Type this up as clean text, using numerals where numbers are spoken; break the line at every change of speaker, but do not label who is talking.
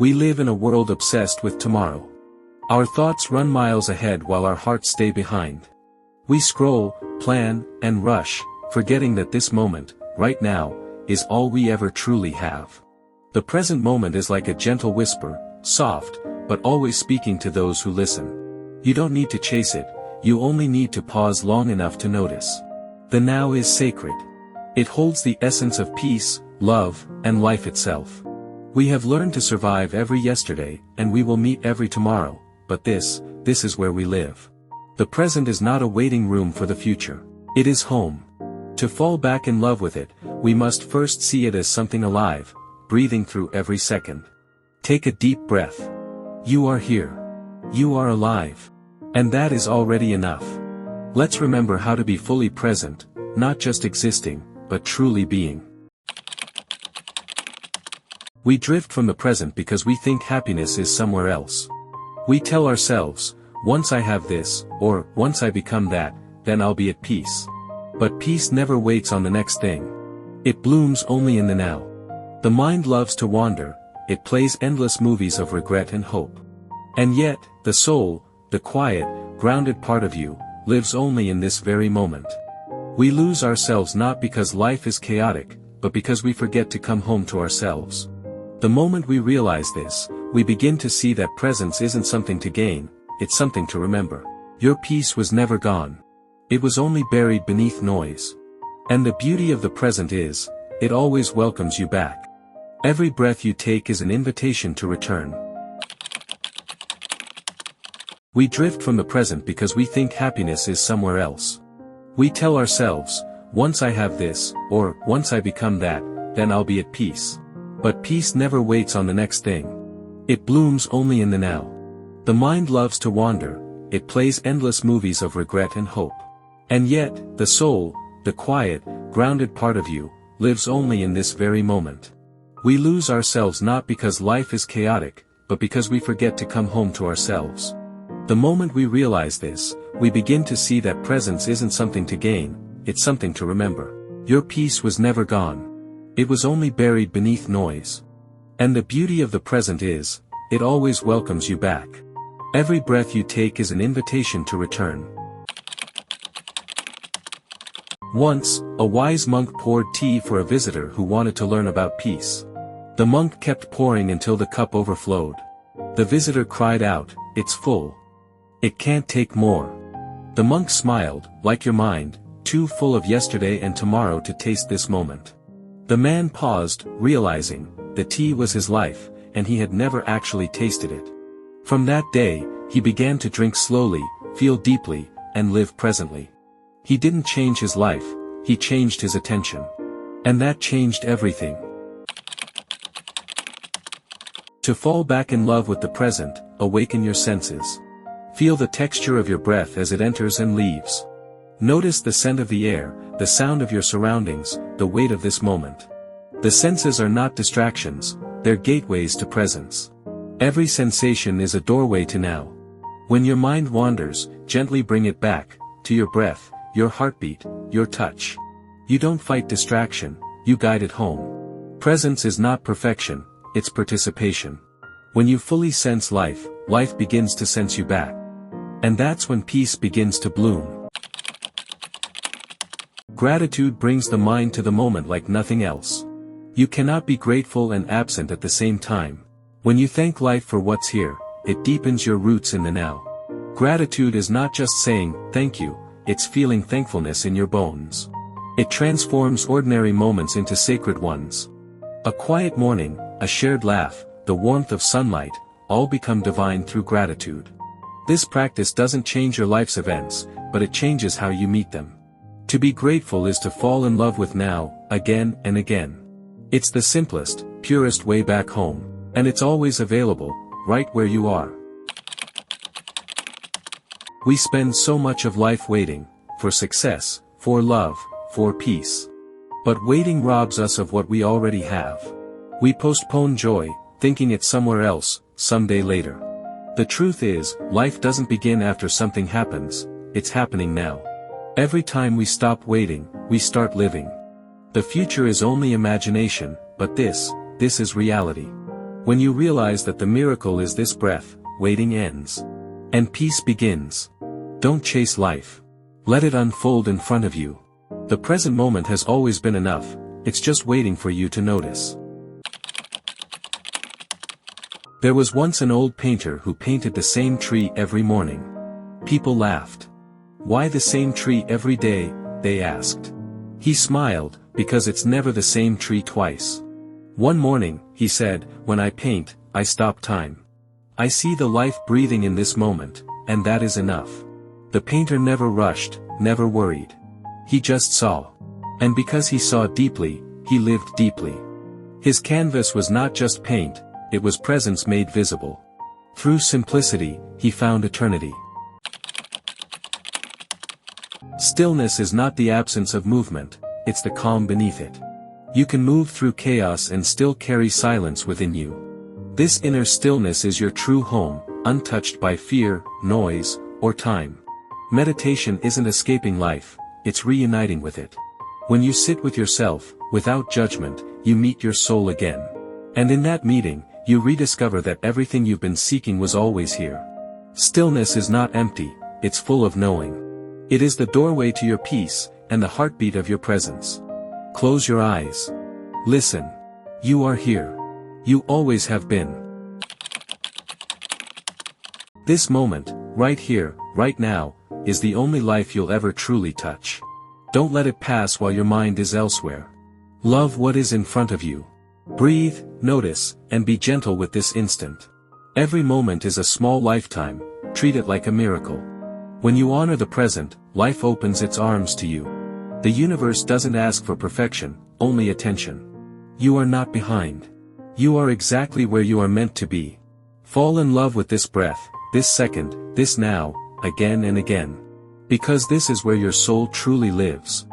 We live in a world obsessed with tomorrow. Our thoughts run miles ahead while our hearts stay behind. We scroll, plan, and rush, forgetting that this moment, right now, is all we ever truly have. The present moment is like a gentle whisper, soft, but always speaking to those who listen. You don't need to chase it, you only need to pause long enough to notice. The now is sacred. It holds the essence of peace, love, and life itself. We have learned to survive every yesterday, and we will meet every tomorrow, but this is where we live. The present is not a waiting room for the future. It is home. To fall back in love with it, we must first see it as something alive, breathing through every second. Take a deep breath. You are here. You are alive. And that is already enough. Let's remember how to be fully present, not just existing, but truly being. We drift from the present because we think happiness is somewhere else. We tell ourselves, once I have this, or once I become that, then I'll be at peace. But peace never waits on the next thing. It blooms only in the now. The mind loves to wander, it plays endless movies of regret and hope. And yet, the soul, the quiet, grounded part of you, lives only in this very moment. We lose ourselves not because life is chaotic, but because we forget to come home to ourselves. The moment we realize this, we begin to see that presence isn't something to gain, it's something to remember. Your peace was never gone. It was only buried beneath noise. And the beauty of the present is, it always welcomes you back. Every breath you take is an invitation to return. We drift from the present because we think happiness is somewhere else. We tell ourselves, once I have this, or once I become that, then I'll be at peace. But peace never waits on the next thing. It blooms only in the now. The mind loves to wander, it plays endless movies of regret and hope. And yet, the soul, the quiet, grounded part of you, lives only in this very moment. We lose ourselves not because life is chaotic, but because we forget to come home to ourselves. The moment we realize this, we begin to see that presence isn't something to gain, it's something to remember. Your peace was never gone. It was only buried beneath noise. And the beauty of the present is, it always welcomes you back. Every breath you take is an invitation to return. Once, a wise monk poured tea for a visitor who wanted to learn about peace. The monk kept pouring until the cup overflowed. The visitor cried out, "It's full. It can't take more." The monk smiled, "Like your mind, too full of yesterday and tomorrow to taste this moment." The man paused, realizing, the tea was his life, and he had never actually tasted it. From that day, he began to drink slowly, feel deeply, and live presently. He didn't change his life, he changed his attention. And that changed everything. To fall back in love with the present, awaken your senses. Feel the texture of your breath as it enters and leaves. Notice the scent of the air, the sound of your surroundings, the weight of this moment. The senses are not distractions, they're gateways to presence. Every sensation is a doorway to now. When your mind wanders, gently bring it back, to your breath, your heartbeat, your touch. You don't fight distraction, you guide it home. Presence is not perfection, it's participation. When you fully sense life, life begins to sense you back. And that's when peace begins to bloom. Gratitude brings the mind to the moment like nothing else. You cannot be grateful and absent at the same time. When you thank life for what's here, it deepens your roots in the now. Gratitude is not just saying, "Thank you," it's feeling thankfulness in your bones. It transforms ordinary moments into sacred ones. A quiet morning, a shared laugh, the warmth of sunlight, all become divine through gratitude. This practice doesn't change your life's events, but it changes how you meet them. To be grateful is to fall in love with now, again and again. It's the simplest, purest way back home, and it's always available, right where you are. We spend so much of life waiting, for success, for love, for peace. But waiting robs us of what we already have. We postpone joy, thinking it's somewhere else, someday later. The truth is, life doesn't begin after something happens, it's happening now. Every time we stop waiting, we start living. The future is only imagination, but this is reality. When you realize that the miracle is this breath, waiting ends. And peace begins. Don't chase life. Let it unfold in front of you. The present moment has always been enough, it's just waiting for you to notice. There was once an old painter who painted the same tree every morning. People laughed. Why the same tree every day, they asked. He smiled, because it's never the same tree twice. One morning, he said, when I paint, I stop time. I see the life breathing in this moment, and that is enough. The painter never rushed, never worried. He just saw. And because he saw deeply, he lived deeply. His canvas was not just paint, it was presence made visible. Through simplicity, he found eternity. Stillness is not the absence of movement, it's the calm beneath it. You can move through chaos and still carry silence within you. This inner stillness is your true home, untouched by fear, noise, or time. Meditation isn't escaping life, it's reuniting with it. When you sit with yourself, without judgment, you meet your soul again. And in that meeting, you rediscover that everything you've been seeking was always here. Stillness is not empty, it's full of knowing. It is the doorway to your peace, and the heartbeat of your presence. Close your eyes. Listen. You are here. You always have been. This moment, right here, right now, is the only life you'll ever truly touch. Don't let it pass while your mind is elsewhere. Love what is in front of you. Breathe, notice, and be gentle with this instant. Every moment is a small lifetime, treat it like a miracle. When you honor the present, life opens its arms to you. The universe doesn't ask for perfection, only attention. You are not behind. You are exactly where you are meant to be. Fall in love with this breath, this second, this now, again and again. Because this is where your soul truly lives.